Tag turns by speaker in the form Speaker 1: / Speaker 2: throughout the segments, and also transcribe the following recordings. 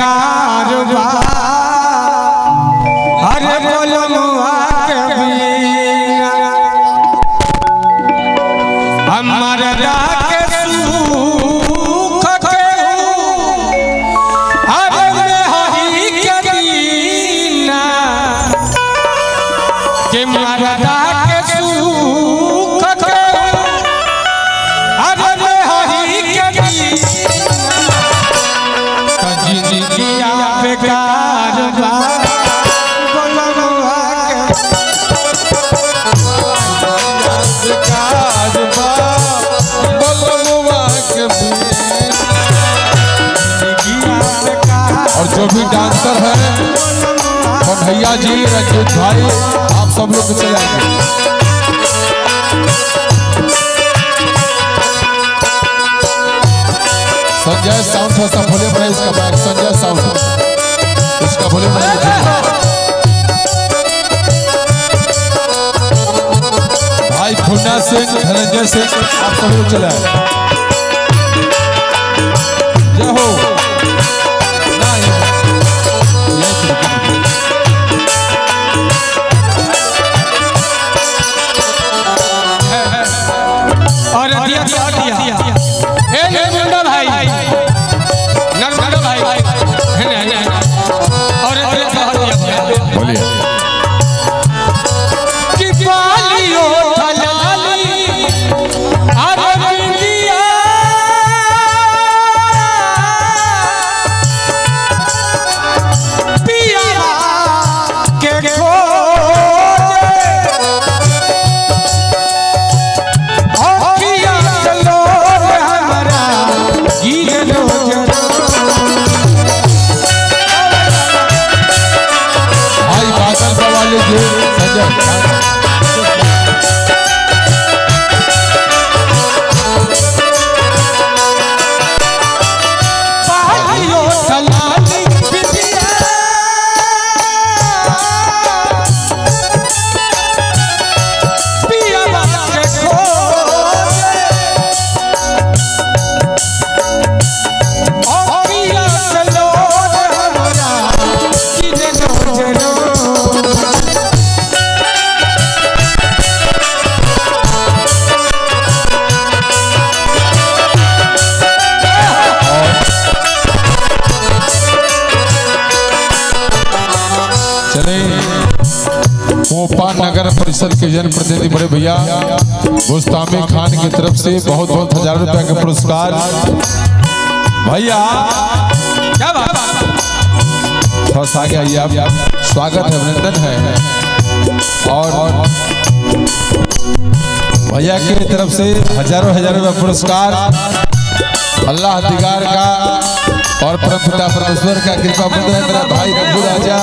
Speaker 1: बेकार बा अरे बोलनुआ के बिना हमर राके सुख के अरे हरि के बिना के मरदा के सुख के अरे हरि के बिना जिंदगिया बेकार बा बोलनुआ के बेकार बा बोलनुआ के बिना
Speaker 2: और जो भी डांसर है भैया जी रंजीत भाई आप सब लोग चले आएंगे। संजय साउंड है सब भोले बड़े इसका बैग संजय साउंड इसका भोले बड़े भाई खुन्ना सिंह धनंजय सिंह आप सब लोग चले आए। जय हो
Speaker 1: और दिया ए नर्मदा भाई है ना और दिया
Speaker 2: बोलिए
Speaker 1: कि बालियो थलाली अरे बिंदिया पिया के
Speaker 2: नगर परिषद के जनप्रतिनिधि बड़े भैया गुस्तामी खान की तरफ से बहुत बहुत हजारों रुपया का पुरस्कार भैया
Speaker 1: क्या बात
Speaker 2: थोड़ा सा आगे आइए आप स्वागत है अभिनंदन है और भैया की तरफ से हजारों रुपया पुरस्कार अल्लाह दिगार का और परमपिता परमेश्वर का कृपा बंद है। मेरा भाई रघु राजा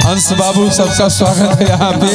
Speaker 2: हंस बाबू सबका स्वागत है यहाँ पे।